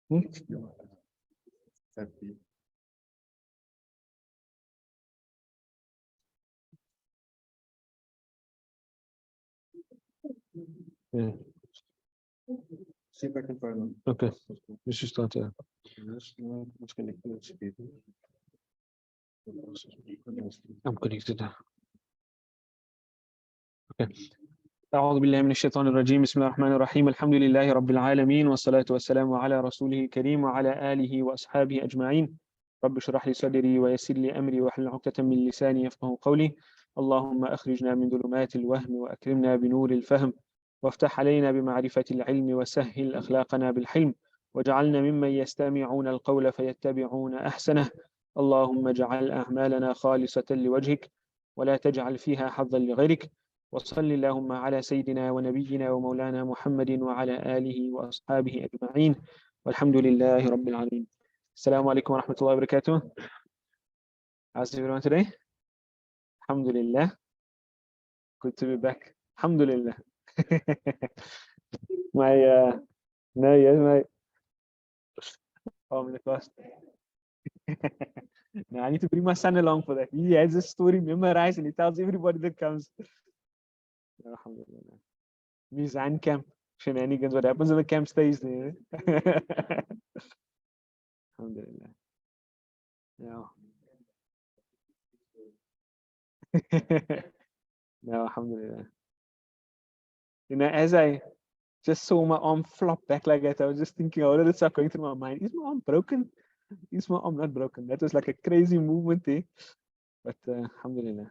Hmm? Yeah. See if I can find them. Okay. You should start there. What's connected to people? I'm connected now. Okay. أعوذ بالله من الشيطان الرجيم بسم الله الرحمن الرحيم الحمد لله رب العالمين والصلاة والسلام على رسوله الكريم وعلى آله وأصحابه أجمعين رب اشرح لي صدري ويسر لي أمري واحلل عقدة من لساني يفقهوا قولي اللهم أخرجنا من ظلمات الوهم وأكرمنا بنور الفهم وافتح علينا بمعرفة العلم وسهل أخلاقنا بالحلم واجعلنا ممن يستمعون القول فيتبعون أحسنه اللهم اجعل أعمالنا خالصة لوجهك ولا تجعل فيها حظا لغيرك وصل اللهم على سيدنا ونبينا ومولانا محمد وعلى آله وأصحابه أجمعين والحمد لله رب العالمين. السلام عليكم ورحمة الله وبركاته. How's everyone today? Alhamdulillah. Good to be back. Alhamdulillah. I'm in the class. No, I need to bring my son along for that. He has a story memorized and he tells everybody that comes. Alhamdulillah. Mizan camp shenanigans. What happens in the camp stays there. Alhamdulillah. Yeah. No, alhamdulillah. You know, as I just saw my arm flop back like that, I was just thinking, all of this stuff going through my mind. Is my arm broken? Is my arm not broken? That was like a crazy movement there. But alhamdulillah.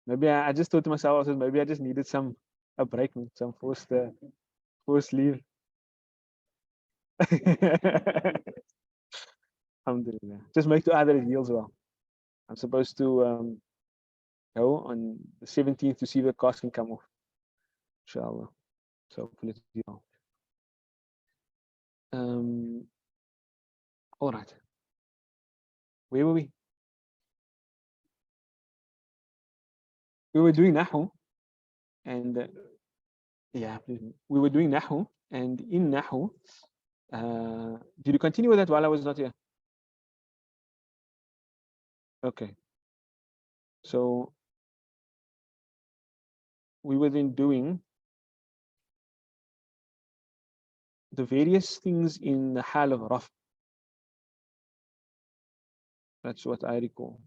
Maybe I just thought to myself, maybe I just needed a break, some forced leave. Alhamdulillah. Just make the other it heals well. I'm supposed to go on the 17th to see the cast can come off. Inshallah. So hopefully it's well. All right. Where were we? We were doing Nahu, and yeah, we were doing Nahu, and in Nahu, did you continue with that while I was not here? Okay. So we were then doing the various things in the hal of Raf. That's what I recall.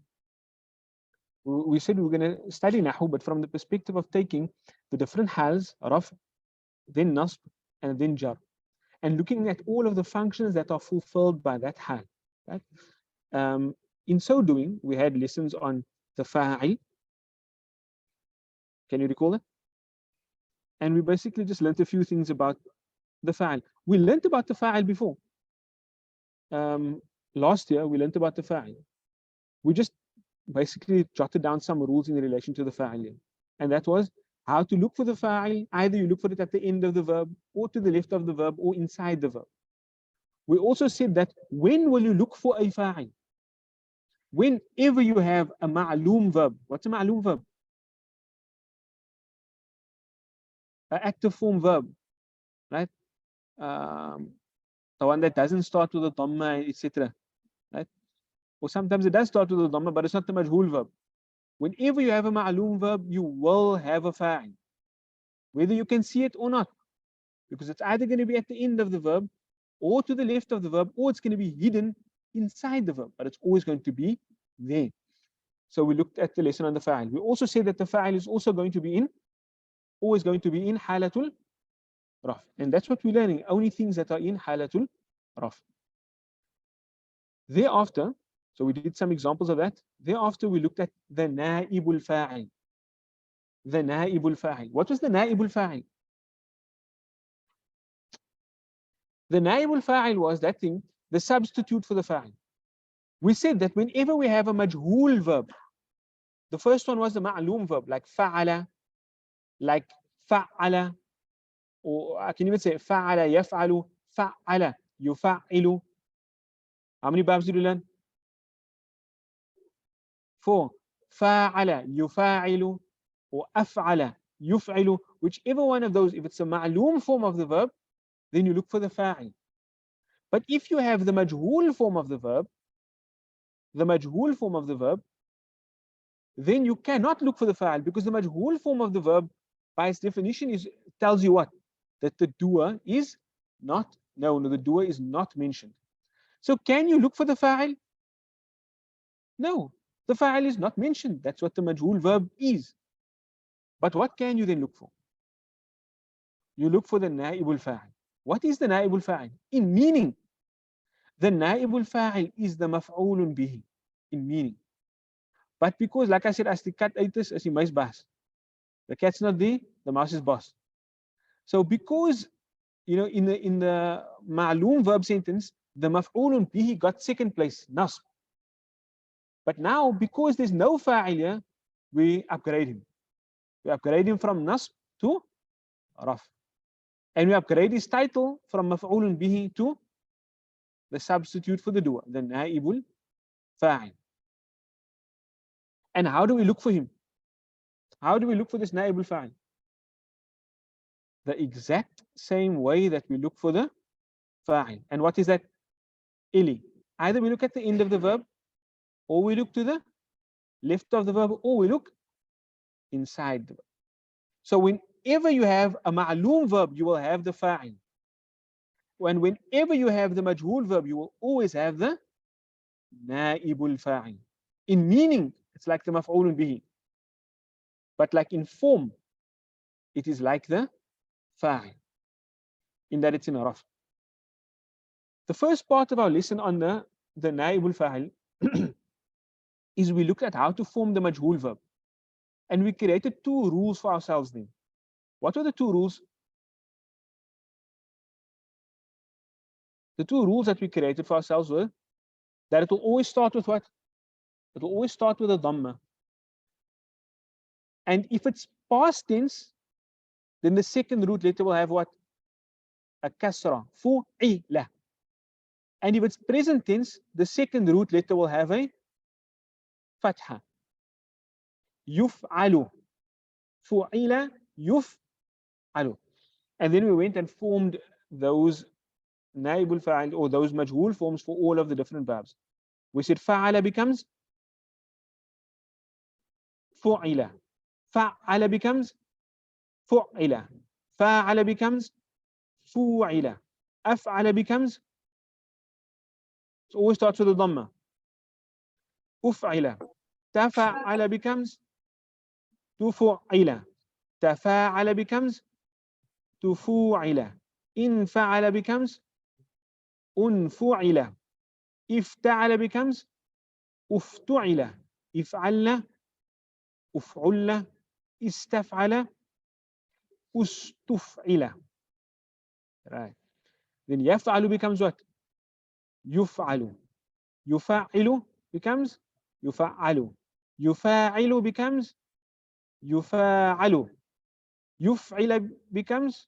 We said we were going to study Nahu, but from the perspective of taking the different hals, Raf, then Nasb, and then Jar, and looking at all of the functions that are fulfilled by that hal. Right? In so doing, we had lessons on the Faail. Can you recall it? And we basically just learned a few things about the Faail. We learned about the Faail before. Last year, we learned about the Faail. We just basically jotted down some rules in relation to the Fa'il. And that was how to look for the Fa'il. Either you look for it at the end of the verb, or to the left of the verb, or inside the verb. We also said that when will you look for a Fa'il? Whenever you have a ma'loom verb. What's a ma'loom verb? An active form verb, right? The one that doesn't start with a dhamma, etc. Right? Or sometimes it does start with a dhamma, but it's not the majhul verb. Whenever you have a ma'loom verb, you will have a fa'il, whether you can see it or not, because it's either going to be at the end of the verb, or to the left of the verb, or it's going to be hidden inside the verb, but it's always going to be there. So we looked at the lesson on the fa'il. We also said that the fa'il is also going to be always going to be in halatul raf, and that's what we're learning. Only things that are in halatul raf. Thereafter, so we did some examples of that. Thereafter, we looked at the Naaibul Fa'il. The Naaibul Fa'il. What was the Naaibul Fa'il? The Naaibul Fa'il was that thing, the substitute for the Fa'il. We said that whenever we have a majhul verb, the first one was the ma'loom verb, like fa'ala, like fa'ala, or I can even say fa'ala, yaf'alu, fa'ala, yufa'ilu. How many verbs did you learn? 4. Fa'ala, yufa'ilu, or af'ala, yuf'ilu. Whichever one of those, if it's a ma'loom form of the verb, then you look for the fa'il. But if you have the majhul form of the verb, then you cannot look for the fa'il, because the majhul form of the verb, by its definition, tells you what? That the doer is not, the doer is not mentioned. So can you look for the fa'il? No, the fa'il is not mentioned. That's what the majhul verb is. But what can you then look for? You look for the na'ibul fa'il. What is the na'ibul fa'il? In meaning, the na'ibul fa'il is the maf'ulun bihi, in meaning. But because, like I said, as the cat uit is die muis baas. The cat's not there, the mouse is boss. So because, in the ma'loom verb sentence, the maf'ulun bihi got second place, nasb. But now, because there's no fa'il here, we upgrade him. We upgrade him from nasb to raf. And we upgrade his title from maf'ulun bihi to the substitute for the doer, the na'ibul fa'il. And how do we look for him? How do we look for this na'ibul fa'il? The exact same way that we look for the fa'il. And what is that? Ili. Either we look at the end of the verb, or we look to the left of the verb, or we look inside the verb. So whenever you have a ma'loom verb, you will have the fa'il. Whenever you have the majhul verb, you will always have the na'ibul fa'il. In meaning, it's like the maf'ulun bihi. But like in form, it is like the fa'il, in that it's in a raf. The first part of our lesson on the na'ibul fa'il is we looked at how to form the majhul verb. And we created two rules for ourselves then. What were the two rules? The two rules that we created for ourselves were that it will always start with what? It will always start with a dhamma. And if it's past tense, then the second root letter will have what? A kasra, fu'ila. And if it's present tense, the second root letter will have a fatha. Yuf'alu. Fu'ila, yuf'alu. And then we went and formed those naibul fa'il, or those majhul forms for all of the different verbs. We said fa'ala becomes fu'ila. Fa'ala becomes fu'ila. Fa'ala becomes fu'ila. Af'ala becomes, it always starts with a dhamma. Uf'ila. Tafa'ala becomes tufu'ila. Tafa'ala becomes tufu'ila. Infa'ala becomes unfu'ila. Ifta'ala becomes uftu'ila. If'alla, uf'ulla, istaf'ala, ustuf'ila. Right. Then yaf'alu becomes what? Yuf'alu. Yufa'ilu becomes yufa'alu. Yufa'ilu becomes yufa'alu. Yuf'ila becomes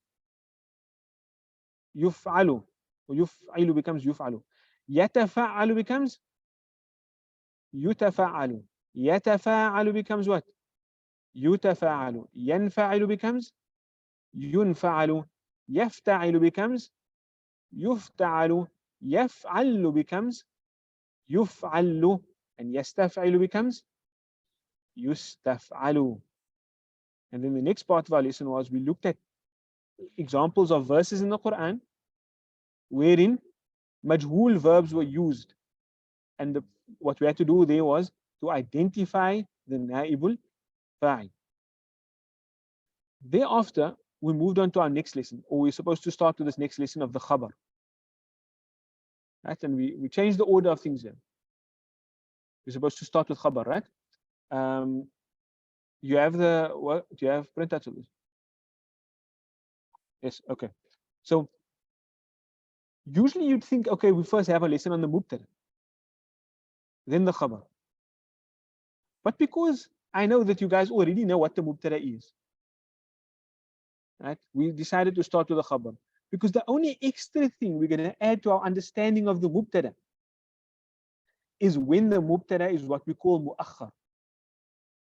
yuf'alu. Yuf'ilu becomes yuf'alu. Yatafa'alu becomes yutafa'alu. Yatafa'alu becomes what? Yutafa'alu. Yanfa'ilu becomes yunfa'alu. Yafta'ilu becomes yufta'alu. Yaf'alu becomes yuf'alu. And yastaf'ilu becomes yustaf'alu. And then the next part of our lesson was we looked at examples of verses in the Quran wherein majhul verbs were used. And what we had to do there was to identify the na'ibul fa'il. Thereafter, we moved on to our next lesson, or we're supposed to start with this next lesson of the Khabr. Right? And we changed the order of things here. We're supposed to start with Khabr, right? You have do you have printout of this? Yes, okay. So usually you'd think, okay, we first have a lesson on the mubtada, then the Khabr. But because I know that you guys already know what the mubtada is, right? We decided to start with the Khabr. Because the only extra thing we're going to add to our understanding of the mubtada is when the mubtada is what we call mu'akhar,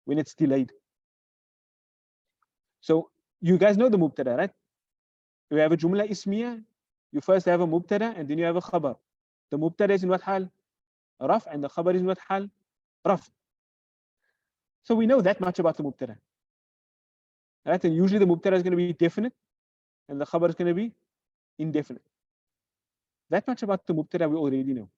when it's delayed. So you guys know the mubtada, right? We have a jumla ismiya You first have a mubtada and then you have a khabar. The mubtada is in what hal? Raf, and the khabar is in what hal? Raf. So we know that much about the mubtada. Right? And usually the mubtada is going to be definite and the khabar is going to be indefinite. That much about the mubtada we already know.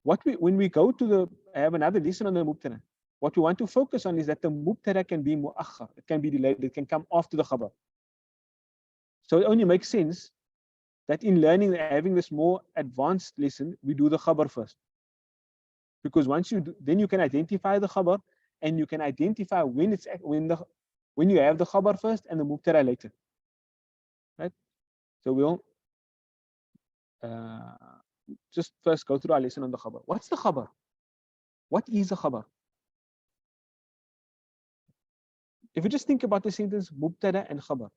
When we go to I have another lesson on the mubtada. What we want to focus on is that the mubtada can be mu'akhar. It can be delayed. It can come after the khabar. So it only makes sense that in learning, having this more advanced lesson, we do the khabar first. Because once you do, then you can identify the khabar and you can identify when you have the khabar first and the mubtada later. Right? So we'll just first go through our lesson on the khabar. What's the khabar? What is a khabar? If you just think about the sentence mubtada and khabar,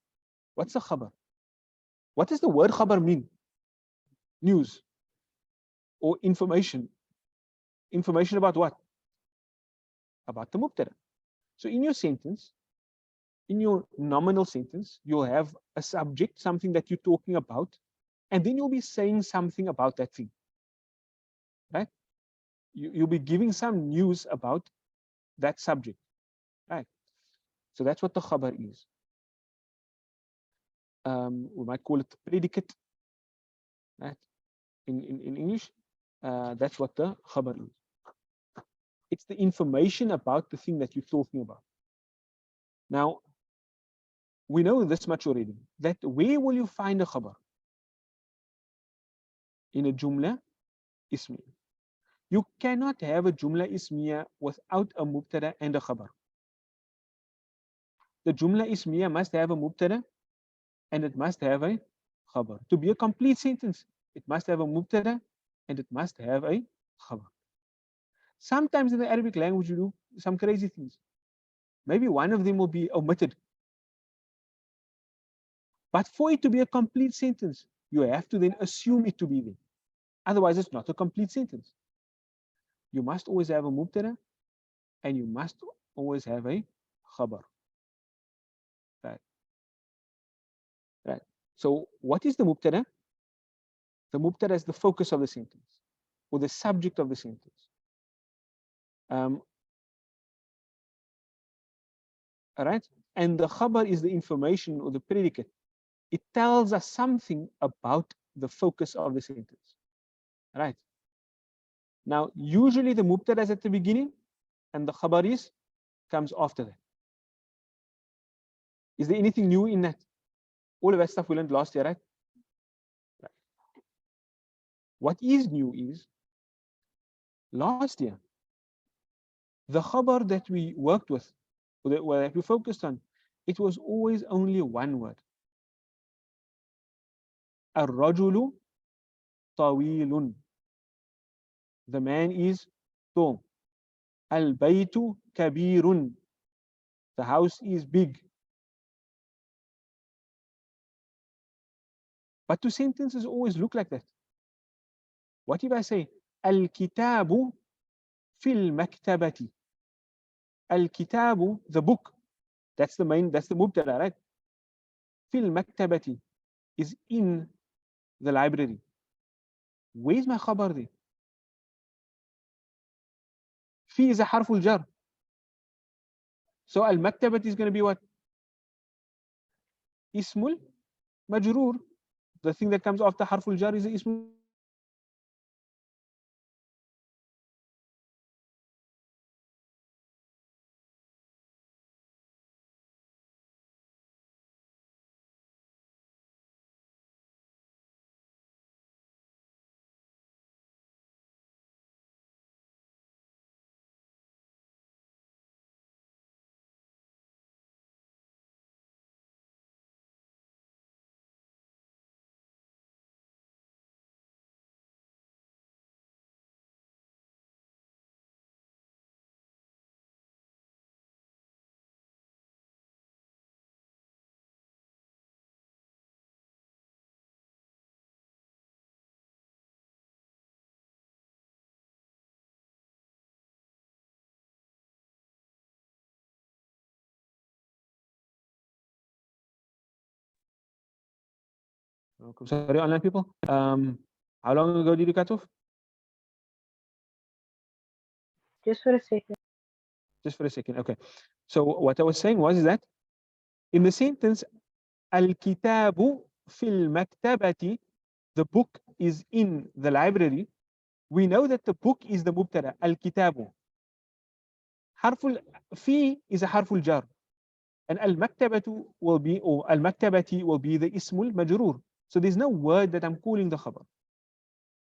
what's a khabar? What does the word khabar mean? News or information. Information about what? About the mubtada. So in your sentence, in your nominal sentence, you'll have a subject, something that you're talking about, and then you'll be saying something about that thing. Right? You'll be giving some news about that subject. Right? So that's what the khabar is. We might call it predicate. Right? In English, that's what the khabar is. It's the information about the thing that you're talking about. Now, we know this much already, that where will you find a khabar? In a jumla ismiya. You cannot have a jumla ismiya without a mubtada and a khabar. The jumla ismiya must have a mubtada and it must have a khabar. To be a complete sentence, it must have a mubtada and it must have a khabar. Sometimes in the Arabic language, you do some crazy things. Maybe one of them will be omitted. But for it to be a complete sentence, you have to then assume it to be there. Otherwise, it's not a complete sentence. You must always have a mubtada and you must always have a khabar. Right. Right. So what is the mubtada? The mubtada is the focus of the sentence or the subject of the sentence. All right. And the khabar is the information or the predicate. It tells us something about the focus of the sentence. Right. Now, usually the mubtada is at the beginning and the khabar comes after that. Is there anything new in that? All of that stuff we learned last year, right? What is new is last year, the khabar that we worked with, or that we focused on, it was always only one word. Ar-rajulu tawilun. The man is tall. Al-baytu kabirun. The house is big. But two sentences always look like that. What if I say Al-kitabu fil maktabati? Al-kitabu, the book. That's the mubtada, right? Fil maktabati is in the library. Where's my khabar there? Fi is a harful jar. So al-maktabati is going to be what? Ismul majroor. The thing that comes after harful jar is ismul Sorry, online people. How long ago did you cut off? Just for a second. Just for a second. Okay. So what I was saying was that in the sentence Al-Kitabu fil maktabati, the book is in the library. We know that the book is the mubtada, Al-Kitabu. Harful fi is a harful jar. And al-maktabatu will be, or al-maktabati will be the ismul majrur. So there's no word that I'm calling the khabar.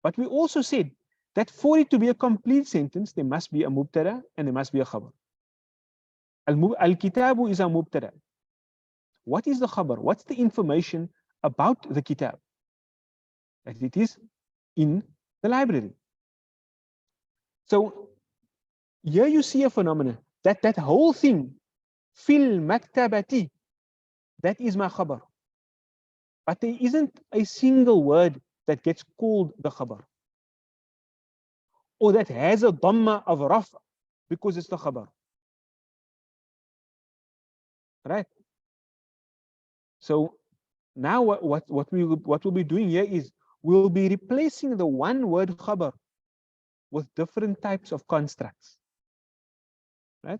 But we also said that for it to be a complete sentence, there must be a mubtada and there must be a khabar. Al-kitabu is a mubtada. What is the khabar? What's the information about the kitab? That it is in the library. So here you see a phenomenon that whole thing, fil maktabati, that is my khabar. But there isn't a single word that gets called the khabar, or that has a dhamma of raf because it's the khabar. Right? So now what we'll be doing here is we'll be replacing the one word khabar with different types of constructs. Right?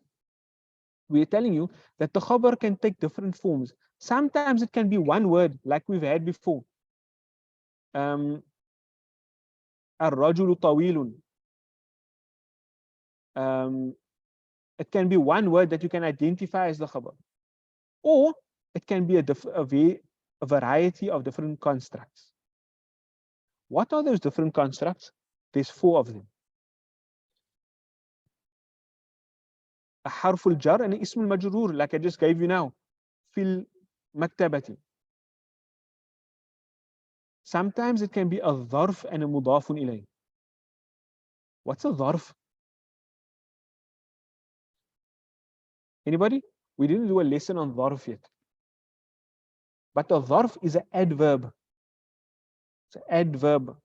We're telling you that the khabar can take different forms. Sometimes it can be one word, like we've had before. Ar-rajulu tawilun. It can be one word that you can identify as the khabar. Or it can be a variety of different constructs. What are those different constructs? There's 4 of them. A harful jar and an ismul majrur, like I just gave you now. Fil maktabati. Sometimes it can be a dharf and a mudafun ilay. What's a dharf? Anybody? We didn't do a lesson on dharf yet. But a dharf is an adverb. It's an adverb.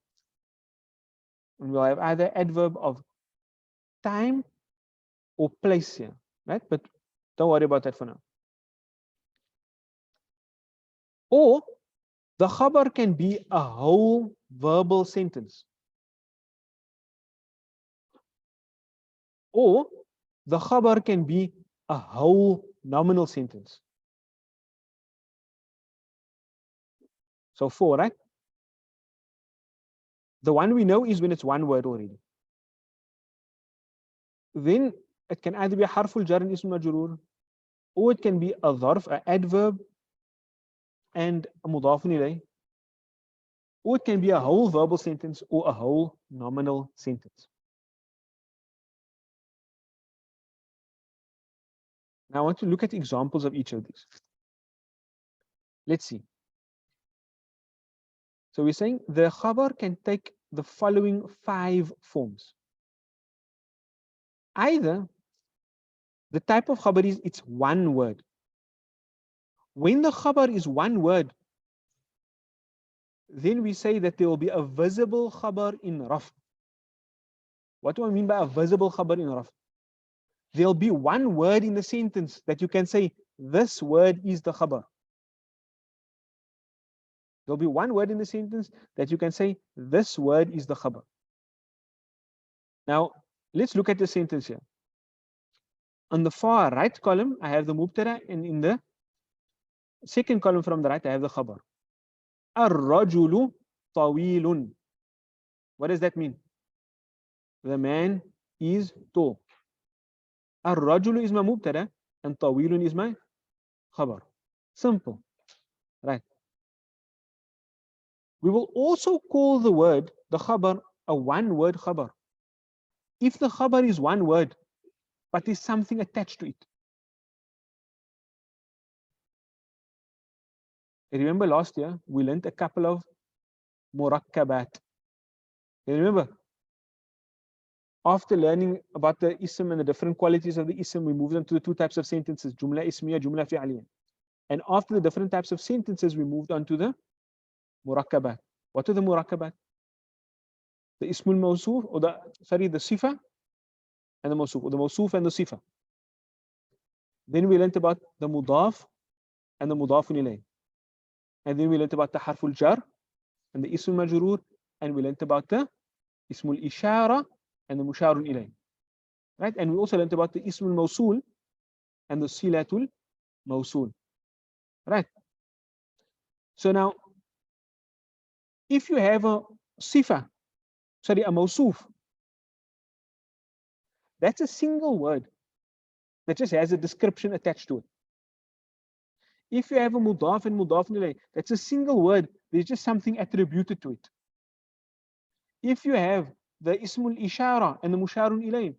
And we'll have either adverb of time or place here, right? But don't worry about that for now. Or the khabar can be a whole verbal sentence. Or the khabar can be a whole nominal sentence. So 4, right? The one we know is when it's one word already. Then it can either be a harful jar and ism majrur, or it can be a dharf, an adverb, and a mudafun ilay, or it can be a whole verbal sentence or a whole nominal sentence. Now I want to look at examples of each of these. Let's see. So we're saying the khabar can take the following 5 forms. Either the type of khabar is it's one word. When the khabar is one word, then we say that there will be a visible khabar in raf. What do I mean by a visible khabar in raf? There'll be one word in the sentence that you can say, this word is the khabar. There'll be one word in the sentence that you can say, this word is the khabar. Now, let's look at the sentence here. On the far right column, I have the mubtada, and in the second column from the right, I have the khabar. Ar-rajulu tawilun. What does that mean? The man is tall. Ar-rajulu is my mubtada, and tawilun is my khabar. Simple, right? We will also call the word, the khabar, a one-word khabar. If the khabar is one word, but there's something attached to it. Remember last year, we learned a couple of murakkabat. You remember? After learning about the ism and the different qualities of the ism, we moved on to the 2 types of sentences, jumla ismiya, jumla fi'aliya. And after the different types of sentences, we moved on to the murakkabat. What are the murakkabat? The ismul mawsuf, or the sifa and the mawsuf, or the mawsuf and the sifa. Then we learned about the mudaf and the mudafun ilayh. And then we learned about the harful jar and the ismul majrur, and we learned about the ismul ishara and the musharun ilayh. Right? And we also learned about the ismul mawsul and the silatul mawsul. Right? So now, if you have a sifa, sorry, a mawsuf, that's a single word that just has a description attached to it. If you have a mudaf and mudaf ilayh, that's a single word, there's just something attributed to it. If you have the ismul ishara and the musharun ilayh,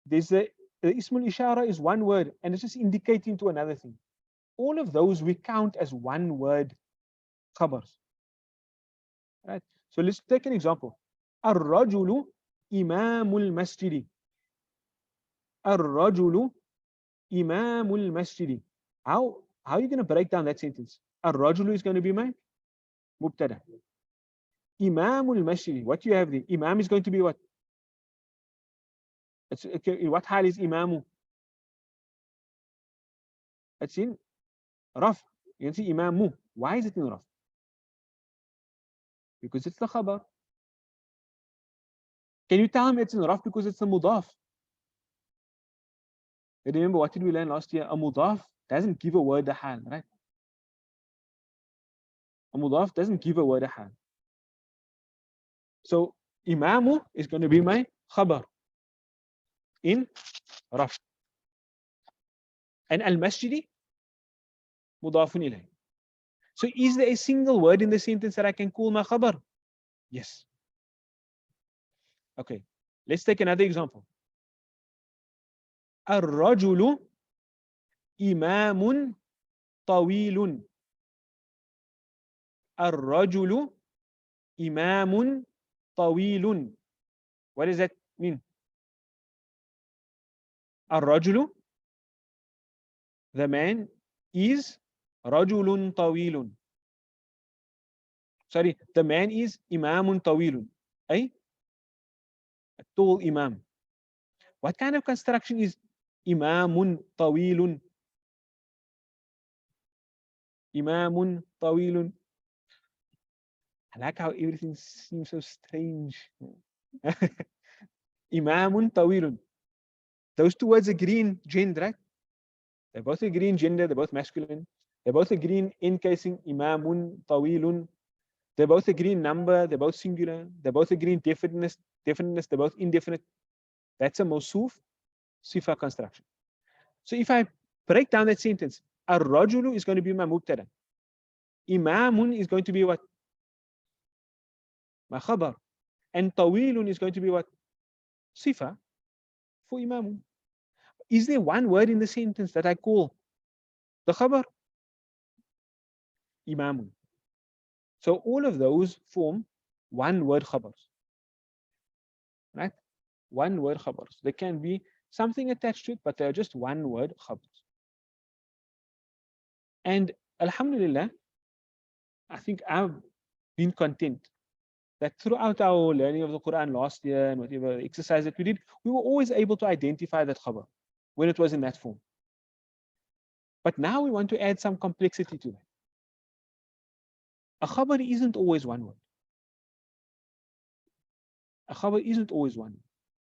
there's the ismul ishara is one word and it's just indicating to another thing. All of those we count as one word khabars. Right? So let's take an example. Ar-rajulu imamul masjidi. Ar-rajulu imamul masjidi. How are you going to break down that sentence? Ar-rajulu is going to be my mubtada. Imamul masjidi. What do you have there? Imam is going to be what? It's, okay, what hal is imamu? It's in raf. You can see imamu. Why is it in raf? Because it's the khabar. Can you tell me it's in raf because it's a mudaf? Remember, what did we learn last year? A mudaf doesn't give a word a hal, right? A mudaf doesn't give a word a hal. So imamu is going to be my khabar in raf. And al-masjidi, mudafun ilayh. So is there a single word in the sentence that I can call my khabar? Yes. Okay, let's take another example. Ar-rajulu imamun tawilun. Ar-rajulu imamun tawilun. What does that mean? Ar-rajulu, the man, is rajulun tawilun. Sorry, the man is imamun tawilun. A tall imam. What kind of construction is imamun tawilun? Imamun tawilun. I like how everything seems so strange. Imamun tawilun. Those two words agree in gender, right? They both agree in gender, they're both masculine. They both agree in encasing imamun tawilun. They both agree in number, they're both singular. They both agree in definiteness, they're both indefinite. That's a mawsuf sifa construction. So if I break down that sentence, ar-rajulu is going to be my mubtada. Imamun is going to be what? My khabar. And tawilun is going to be what? Sifa for imamun. Is there one word in the sentence that I call the khabar? Imamun. So all of those form one word khabars. Right? One word khabars. There can be something attached to it, but they're just one word khabars. And alhamdulillah, I think I've been content that throughout our learning of the Quran last year and whatever exercise that we did, we were always able to identify that khabar when it was in that form. But now we want to add some complexity to that. A khabar isn't always one word. A khabar isn't always one word.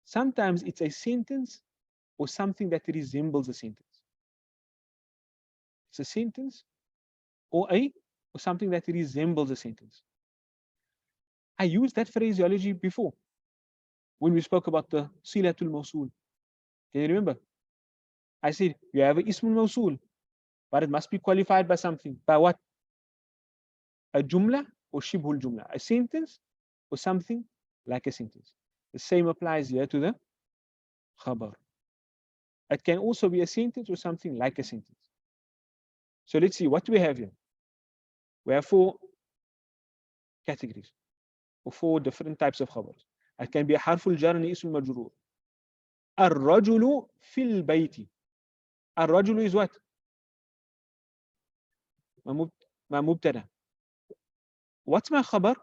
Sometimes it's a sentence or something that resembles a sentence. It's a sentence or something that resembles a sentence. I used that phraseology before when we spoke about the silatul mawsul. Can you remember? I said you have an ismul mawsul, but it must be qualified by something. By what? A jumla or shibhul jumla, a sentence or something like a sentence. The same applies here to the khabar. It can also be a sentence or something like a sentence. So let's see, what do we have here? We have 4 categories or 4 different types of khabars. It can be a harful jar and ism majrur. Ar-rajulu fil bayti. Ar-rajulu is what? Ma mubtada. What's my khabar?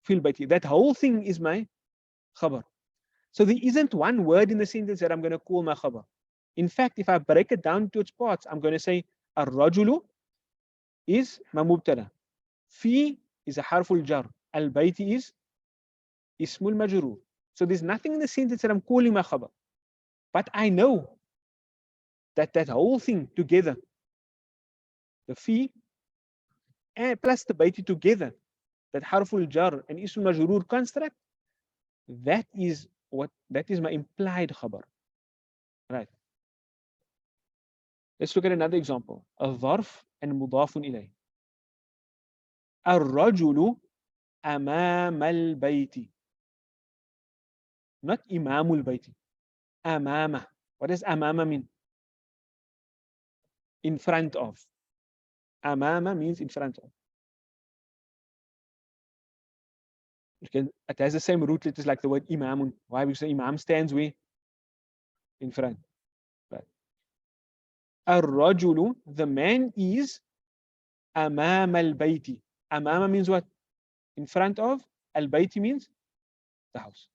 Fil bayti. That whole thing is my khabar. So there isn't one word in the sentence that I'm going to call my khabar. In fact, if I break it down to its parts, I'm going to say ar-rajulu is my mubtada. Fi is a harful jar. Al-bayti is ismul majrur. So there's nothing in the sentence that I'm calling my khabar. But I know that that whole thing together, the fi and plus the bayti together, that harful jar and ismul majrur construct, that is my implied khabar. Right. Let's look at another example. الظرف and مضاف إليه. الرجل أمام البيت. Not إمام البيت. أمامه. What does أمامه mean? In front of. أمامه means in front of. It has the same root letters like the word إمام. Why? Because the Imam stands where? In front. Right. الرجل, the man is أمام البيت. أمامه means what? In front of. البيت means the house.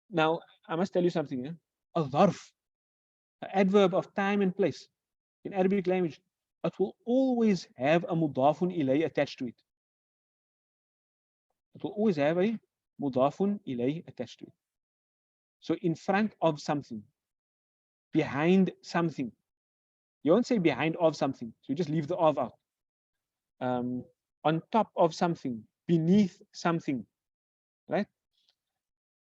Now, I must tell you something. A dharf, an adverb of time and place in Arabic language, it will always have a mudafun ilay attached to it. It will always have a mudafun ilay attached to it. So in front of something, behind something. You won't say behind of something, so you just leave the of out. On top of something, beneath something, right?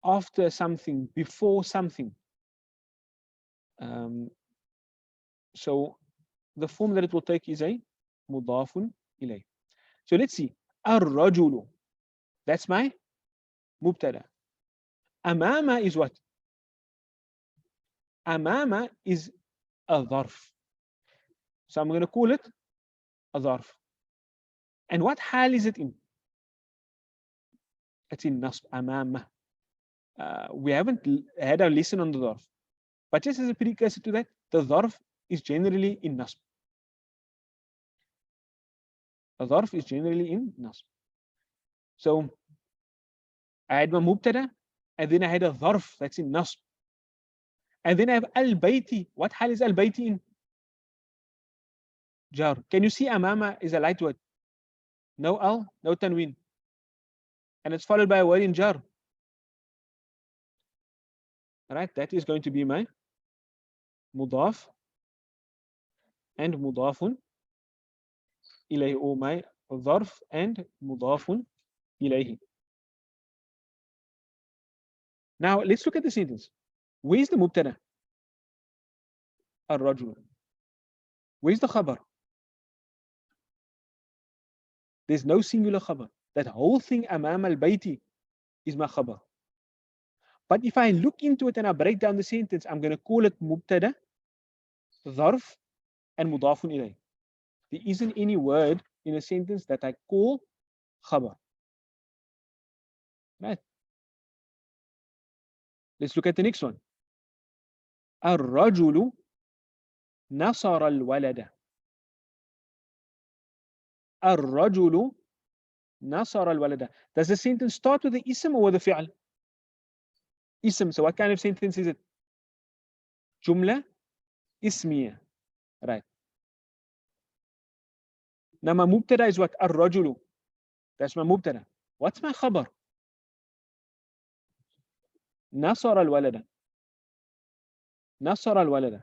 After something, before something. So the form that it will take is a mudafun ilay. So let's see. Ar-rajulu. That's my mubtada. Amama is what? Amama is a dharf. So I'm going to call it a dharf. And what hal is it in? It's in nasb. Amama. We haven't had a lesson on the dharf. But just as a precursor to that, the dharf is generally in nasb. A dharf is generally in nasb. So I had my mubtada, and then I had a dharf that's in nasb. And then I have al-bayti. What hal is al-bayti in? Jar. Can you see amama is a light word? No al, no tanween. And it's followed by a word in jar. All right, that is going to be my mudaf and mudafun ilayhi, or my dharf and mudafun ilayhi. Now let's look at the sentence. Where's the mubtada? Ar-rajul. Where's the khabar? There's no singular khabar. That whole thing amam al-bayti is my khabar. But if I look into it and I break down the sentence, I'm going to call it mubtada, dharf, and mudafun ilayh. There isn't any word in a sentence that I call khabar. Right? Let's look at the next one. Ar-rajulu nasara al-walada. Ar-rajulu nasara al-walada. Does the sentence start with the ism or with the fi'al? Ism. So what kind of sentence is it? Jumla ismiya. Right. Now my mubtada is what? Ar-rajulu. That's my mubtada. What's my khabar? Nasara al-walada. Nasara al-walada.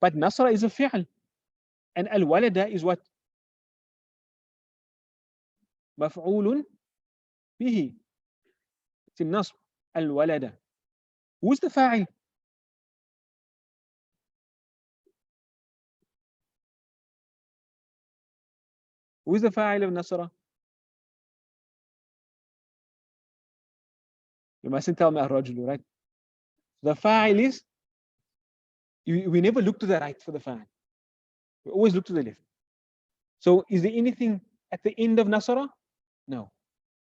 But nasara is a fi'al. And al-walada is what? Maf'ulun bihi. It's in nasb. Al-walada. Who's the fa'il? Who's the fa'il of nasara? You mustn't tell me ar-rajulu, right? The fa'il is, we never look to the right for the fa'il. We always look to the left. So is there anything at the end of nasara? No.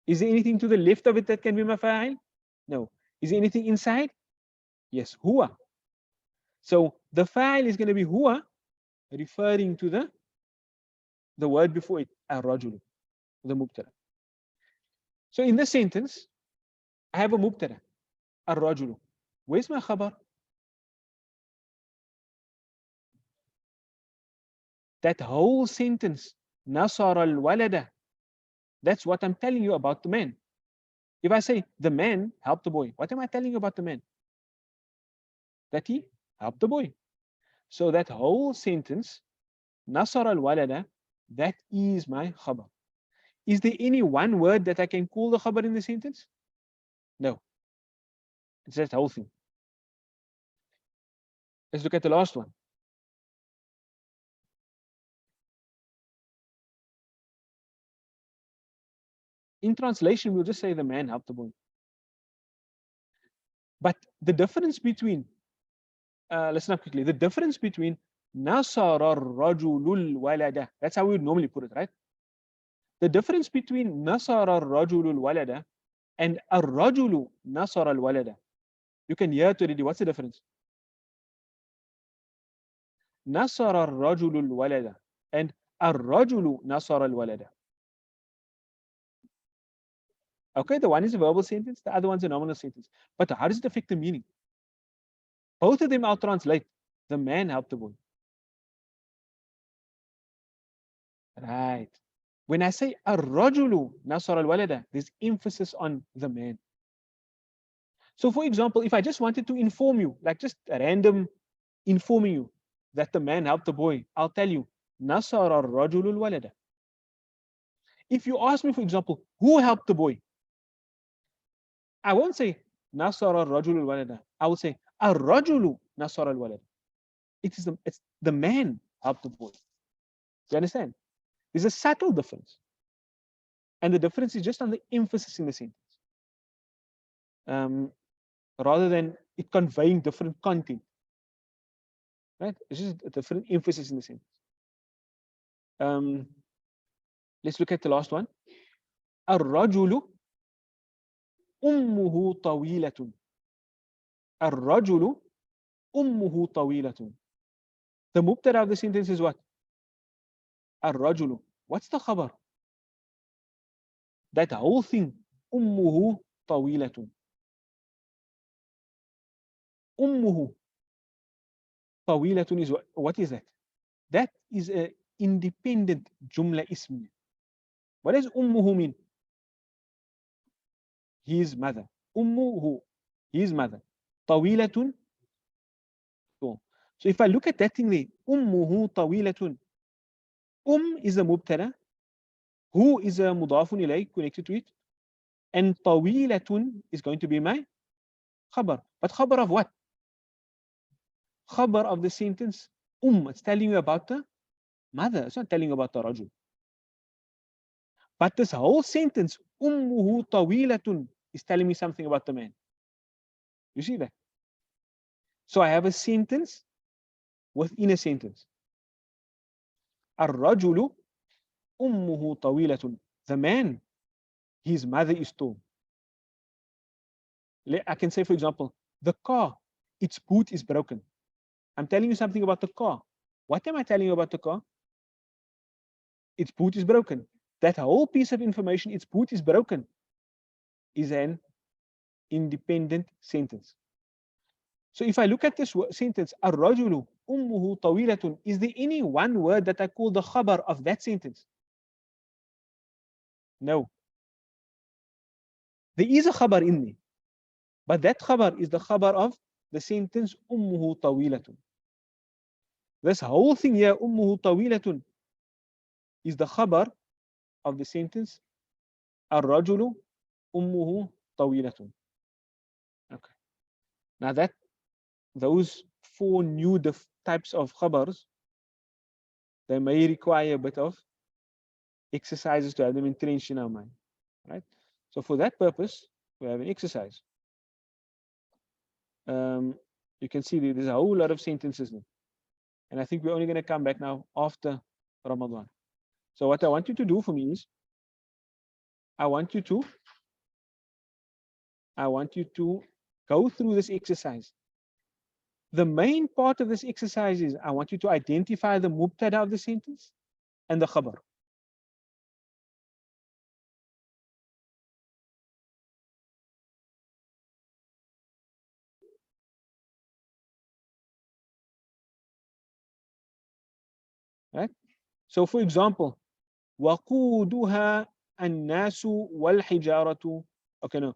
Is there anything to the left of it that can be mafa'il? No. Is there anything inside? Yes, huwa. So the fa'il is going to be huwa, referring to the word before it, ar-rajulu, the mubtada. So in this sentence, I have a mubtada, ar-rajulu. Where's my khabar? That whole sentence, Nasara al-walada, that's what I'm telling you about the man. If I say the man helped the boy, what am I telling you about the man? That he helped the boy. So that whole sentence, Nasara al-walada, that is my khabar. Is there any one word that I can call the khabar in the sentence? No. It's that whole thing. Let's look at the last one. In translation, we'll just say the man helped the boy. But the difference between, listen up quickly, the difference between Nasara rajulul walada, that's how we would normally put it, right? The difference between Nasara rajulul walada and ar-rajulu nasara al-walada, you can hear it already. What's the difference? Nasara ar-rajulu al-walada and ar-rajulu nasara al-walada. Okay, the one is a verbal sentence, the other one's a nominal sentence. But how does it affect the meaning? Both of them I'll translate. The man helped the boy. Right. When I say ar-rajulu nasara al-walada, there's emphasis on the man. So for example, if I just wanted to inform you, like just a random informing you that the man helped the boy, I'll tell you, Nasara ar-rajulul walada. If you ask me, for example, who helped the boy, I won't say Nasara ar-rajulul walada. I will say ar-rajulu nasara al-walada. It's the man helped the boy. You understand? There's a subtle difference. And the difference is just on the emphasis in the sentence. Rather than it conveying different content. Right? It's just a different emphasis in the sentence. Let's look at the last one. Ar-rajulu ummuhu tawilatun. Ar-rajulu ummuhu tawilatun. The mubtada of the sentence is what? Ar-rajulu. What's the khabar? That whole thing. Ummuhu tawilatun. Ummuhu tawilatun is what is that? That is an independent jumla ismiya. What does ummuhu mean? His mother. Ummuhu, his mother. Tawilatun. So if I look at that thing there, ummuhu tawilatun. Is a mubtada. Who is a mudafun ilayh connected to it. And tawilatun is going to be my khabar. But khabar of what? Khabar of the sentence. It's telling you about the mother. It's not telling you about the rajul. But this whole sentence, ummuhu tawilatun, is telling me something about the man. You see that? So I have a sentence within a sentence. Ar-rajulu ummuhu tawilatun. The man, his mother is tall. I can say, for example, the car, its boot is broken. I'm telling you something about the car. What am I telling you about the car? Its boot is broken. That whole piece of information, its boot is broken, is an independent sentence. So if I look at this sentence, ar-rajulu ummuhu tawilatun, is there any one word that I call the khabar of that sentence? No. There is a khabar in there, but that khabar is the khabar of the sentence ummuhu tawilatun. This whole thing here, ummuhu tawilatun, is the khabar of the sentence ar-rajulu ummuhu tawilatun. Okay. Now that those four new types of khabars, they may require a bit of exercises to have them entrenched in our mind, right? So for that purpose, we have an exercise. You can see there's a whole lot of sentences now. And I think we're only going to come back now after Ramadan. So what I want you to do for me is, I want you to go through this exercise. The main part of this exercise is I want you to identify the mubtada of the sentence and the khabar. Right? So for example, وَقُودُهَا النَّاسُ وَالْحِجَارَةُ. Okay, no.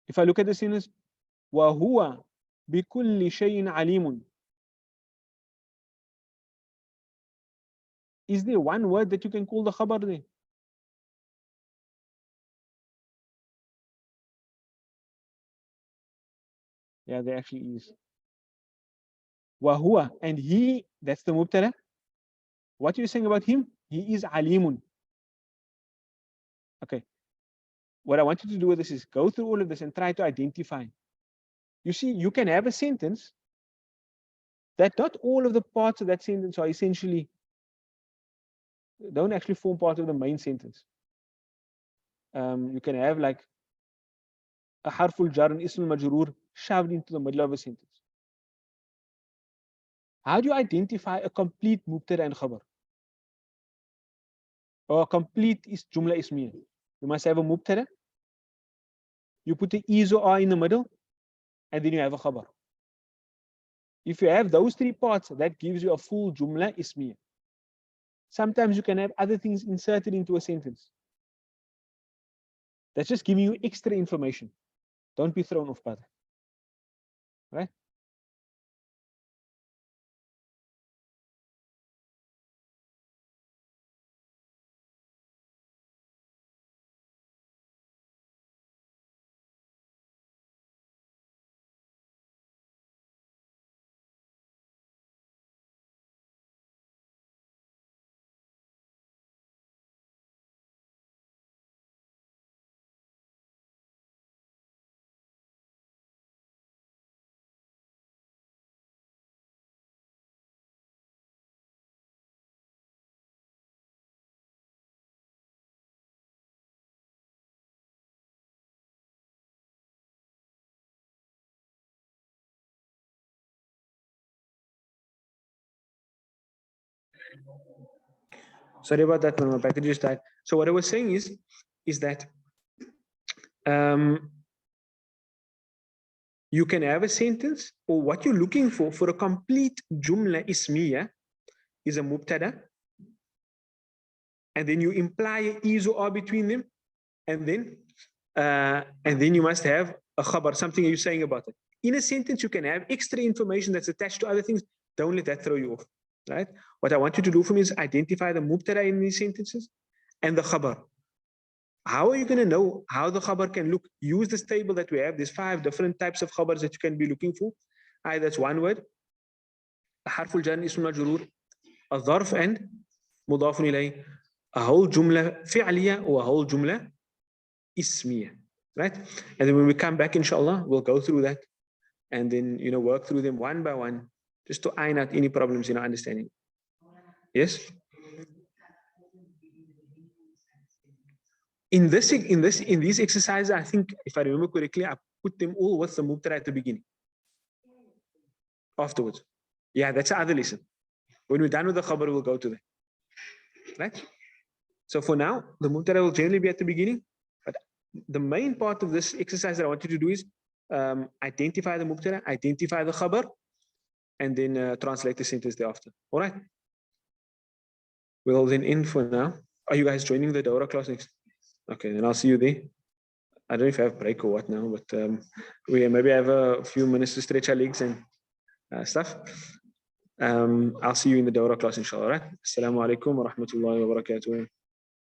If I look at the sentence, وَهُوَ بِكُلِّ شَيْءٍ عَلِيمٌ. Is there one word that you can call the khabar there? Yeah, there actually is. وَهُوَ, and he, that's the mubtada. What are you saying about him? He is alimun. Okay. What I want you to do with this is go through all of this and try to identify. You see, you can have a sentence that not all of the parts of that sentence are essentially, don't actually form part of the main sentence. You can have like a harful jar and ism majroor shoved into the middle of a sentence. How do you identify a complete mubtada and khabar? Or a complete jumla ismiyah? You must have a mubtada, you put the is or are in the middle, and then you have a khabar. If you have those three parts, that gives you a full jumla ismiyah. Sometimes you can have other things inserted into a sentence. That's just giving you extra information. Don't be thrown off by that. Right? Sorry about that, my package just died. So what I was saying is that you can have a sentence, or what you're looking for a complete jumla ismiya is a mubtada, and then you imply a is or are between them, and then you must have a khabar, something you're saying about it. In a sentence, you can have extra information that's attached to other things. Don't let that throw you off, right? What I want you to do for me is identify the mubtada in these sentences and the khabar. How are you going to know how the khabar can look? Use this table that we have. There's 5 different types of khabars that you can be looking for. Either that's one word, a harful jar, ism majroor, a dharf, and mudafun ilayh, a whole jumla fi'liya or a whole jumla ismiya, right? And then when we come back, inshallah, we'll go through that and then, work through them one by one, just to iron out any problems in our understanding. Yes? In these exercises, I think, if I remember correctly, I put them all with the mubtada at the beginning. Afterwards. Yeah, that's the other lesson. When we're done with the khabar, we'll go to that. Right? So for now, the mubtada will generally be at the beginning. But the main part of this exercise that I want you to do is identify the mubtada, identify the khabar, and then translate the sentence thereafter. All right? We'll then end for now. Are you guys joining the Dawra class next? Okay, then I'll see you there. I don't know if I have break or what now, but we maybe have a few minutes to stretch our legs and stuff. I'll see you in the Dawra class, inshallah. Right? Assalamu alaikum wa rahmatullahi wa barakatuh.